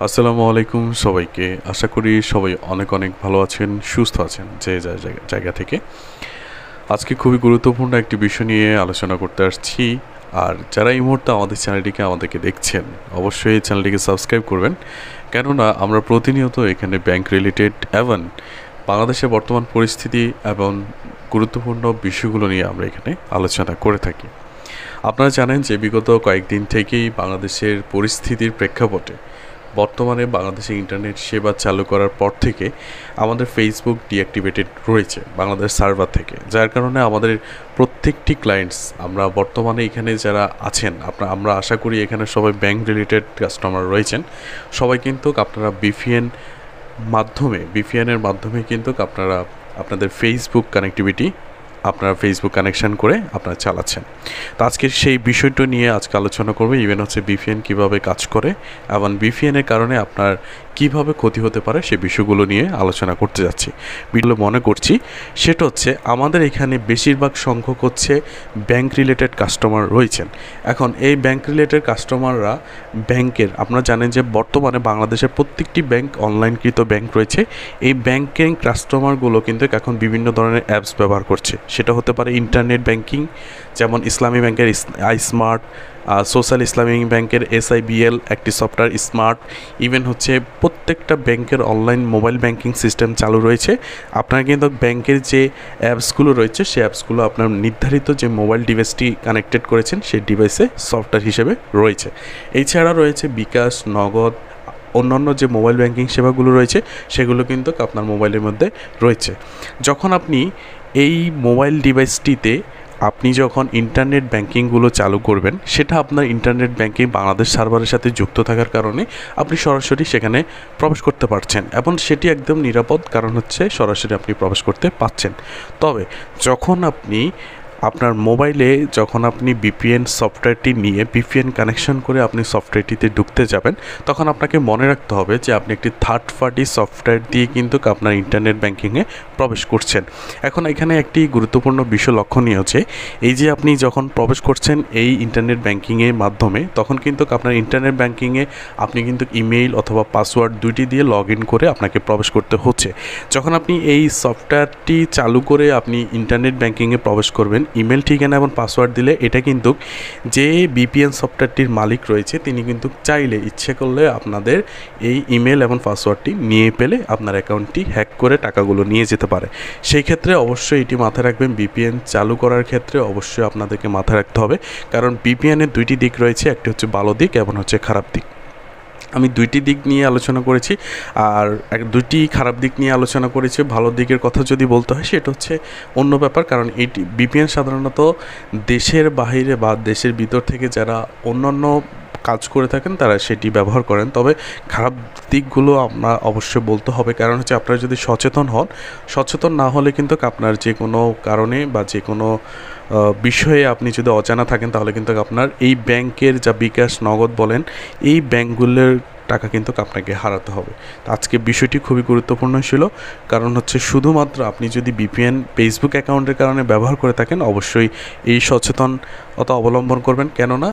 আসসালামু আলাইকুম সবাইকে। আশা করি সবাই অনেক অনেক ভালো আছেন, সুস্থ আছেন যে যার জায়গা থেকে। আজকে খুবই গুরুত্বপূর্ণ একটি বিষয় নিয়ে আলোচনা করতে আসছি। আর যারা এই মুহূর্তে আমাদেরকে দেখছেন, অবশ্যই এই চ্যানেলটিকে সাবস্ক্রাইব করবেন, কেননা আমরা প্রতিনিয়ত এখানে ব্যাংক রিলেটেড এবং বাংলাদেশের বর্তমান পরিস্থিতি এবং গুরুত্বপূর্ণ বিষয়গুলো নিয়ে আমরা এখানে আলোচনা করে থাকি। আপনারা জানেন যে বিগত কয়েকদিন থেকেই বাংলাদেশের পরিস্থিতির প্রেক্ষাপটে বর্তমানে বাংলাদেশে ইন্টারনেট সেবা চালু করার পর থেকে আমাদের ফেসবুক ডিঅ্যাক্টিভেটেড রয়েছে বাংলাদেশ সার্ভার থেকে, যার কারণে আমাদের প্রত্যেকটি ক্লায়েন্টস আমরা বর্তমানে এখানে যারা আছেন আমরা আশা করি এখানে সবাই ব্যাংক রিলেটেড কাস্টমার রয়েছেন। সবাই কিন্তু আপনারা বিপিএনের মাধ্যমে কিন্তু আপনারা আপনাদের ফেসবুক কানেক্টিভিটি ফেসবুক কানেকশন করে আপনারা চালাচ্ছেন। তো আজকে সেই বিষয়টা নিয়ে আজকে আলোচনা করবো। ইভেন হচ্ছে বিপিএন কীভাবে কাজ করে এবং বিপিএনের কারণে আপনার কীভাবে ক্ষতি হতে পারে সেই বিষয়গুলো নিয়ে আলোচনা করতে যাচ্ছি। ভিডিও মনে করছি সেটা হচ্ছে আমাদের এখানে বেশিরভাগ সংখ্যক হচ্ছে ব্যাংক রিলেটেড কাস্টমার রয়েছেন। এখন এই ব্যাংক রিলেটেড কাস্টমাররা আপনারা জানেন যে বর্তমানে বাংলাদেশের প্রত্যেকটি ব্যাংক অনলাইনকৃত ব্যাংক রয়েছে। এই ব্যাংকিং কাস্টমারগুলো কিন্তু এখন বিভিন্ন ধরনের অ্যাপস ব্যবহার করছে। সেটা হতে পারে ইন্টারনেট ব্যাংকিং, যেমন ইসলামী ব্যাংকের iSmart, সোশ্যাল ইসলামী ব্যাংকের SIBL একটি সফটওয়্যার স্মার্ট। ইভেন হচ্ছে প্রত্যেকটা ব্যাংকের অনলাইন মোবাইল ব্যাংকিং সিস্টেম চালু রয়েছে। আপনার কিন্তু ব্যাংকের যে অ্যাপসগুলো রয়েছে সেই অ্যাপসগুলো আপনার নির্ধারিত যে মোবাইল ডিভাইসটি কানেক্টেড করেছেন সেই ডিভাইসে সফটওয়্যার হিসেবে রয়েছে। এছাড়া রয়েছে বিকাশ, নগদ, অন্যান্য যে মোবাইল ব্যাংকিং সেবাগুলো রয়েছে সেগুলো কিন্তু আপনার মোবাইলের মধ্যে রয়েছে। যখন আপনি এই মোবাইল ডিভাইসটিতে যখন ইন্টারনেট ব্যাংকিংগুলো চালু করবেন, সেটা আপনার ইন্টারনেট ব্যাংকিং বাংলাদেশ সার্ভারের সাথে যুক্ত থাকার কারণে আপনি সরাসরি সেখানে প্রবেশ করতে পারছেন এবং সেটি একদম নিরাপদ, কারণ হচ্ছে সরাসরি আপনি প্রবেশ করতে পারছেন। তবে যখন আপনার মোবাইলে আপনি বিপিএন সফটওয়্যারটি নিয়ে বিপিএন কানেকশন করে আপনি সফটওয়্যারটিতে ঢুকতে যাবেন, তখন আপনাকে মনে রাখতে হবে যে আপনি একটি থার্ড পার্টি সফটওয়্যার দিয়ে কিন্তু আপনার ইন্টারনেট ব্যাংকিংয়ে প্রবেশ করছেন। এখন এখানে একটি গুরুত্বপূর্ণ বিষয় লক্ষণীয় যে এই যে আপনি যখন প্রবেশ করছেন এই ইন্টারনেট ব্যাংকিংয়ের মাধ্যমে, তখন কিন্তু আপনার ইন্টারনেট ব্যাংকিংয়ে আপনি কিন্তু ইমেইল অথবা পাসওয়ার্ড দুইটি দিয়ে লগ ইন করে আপনাকে প্রবেশ করতে হচ্ছে। যখন আপনি এই সফটওয়্যারটি চালু করে আপনি ইন্টারনেট ব্যাংকিংয়ে প্রবেশ করবেন, ইমেল ঠিকানা এবং পাসওয়ার্ড দিলে এটা কিন্তু যে বিপিএন সফটওয়্যারটির মালিক রয়েছে তিনি কিন্তু চাইলে ইচ্ছে করলে আপনাদের এই ইমেল এবং পাসওয়ার্ডটি নিয়ে পেলে আপনার অ্যাকাউন্টটি হ্যাক করে টাকাগুলো নিয়ে যেতে পারে। সেই ক্ষেত্রে অবশ্যই এটি মাথায় রাখবেন। বিপিএন চালু করার ক্ষেত্রে অবশ্যই আপনাদেরকে মাথায় রাখতে হবে, কারণ বিপিএনের দুইটি দিক রয়েছে, একটি হচ্ছে ভালো দিক এবং হচ্ছে খারাপ দিক। আমি দুইটি দিক নিয়ে আলোচনা করেছি আর দুইটি খারাপ দিক নিয়ে আলোচনা করেছি। ভালো দিকের কথা যদি বলতে হয় সেটা হচ্ছে অন্য ব্যাপার, কারণ এটি বিপিএন সাধারণত দেশের বাইরে বা দেশের ভিতর থেকে যারা অন্যান্য কাজ করে থাকেন তারা সেটি ব্যবহার করেন। তবে খারাপ দিকগুলো আমরা অবশ্যই বলতে হবে, কারণ হচ্ছে আপনারা যদি সচেতন না হলে কিন্তু আপনার যে কোনো কারণে বা যে কোনো বিষয়ে আপনি যদি অজানা থাকেন তাহলে কিন্তু আপনার এই ব্যাংকের যা বিকাশ, নগদ বলেন, এই ব্যাংকগুলোর টাকা কিন্তু আপনাকে হারাতে হবে। আজকে বিষয়টি খুবই গুরুত্বপূর্ণ ছিল, কারণ হচ্ছে শুধুমাত্র আপনি যদি বিপিএন ফেসবুক অ্যাকাউন্টের কারণে ব্যবহার করে থাকেন অবশ্যই এই সচেতনতা অবলম্বন করবেন, কেননা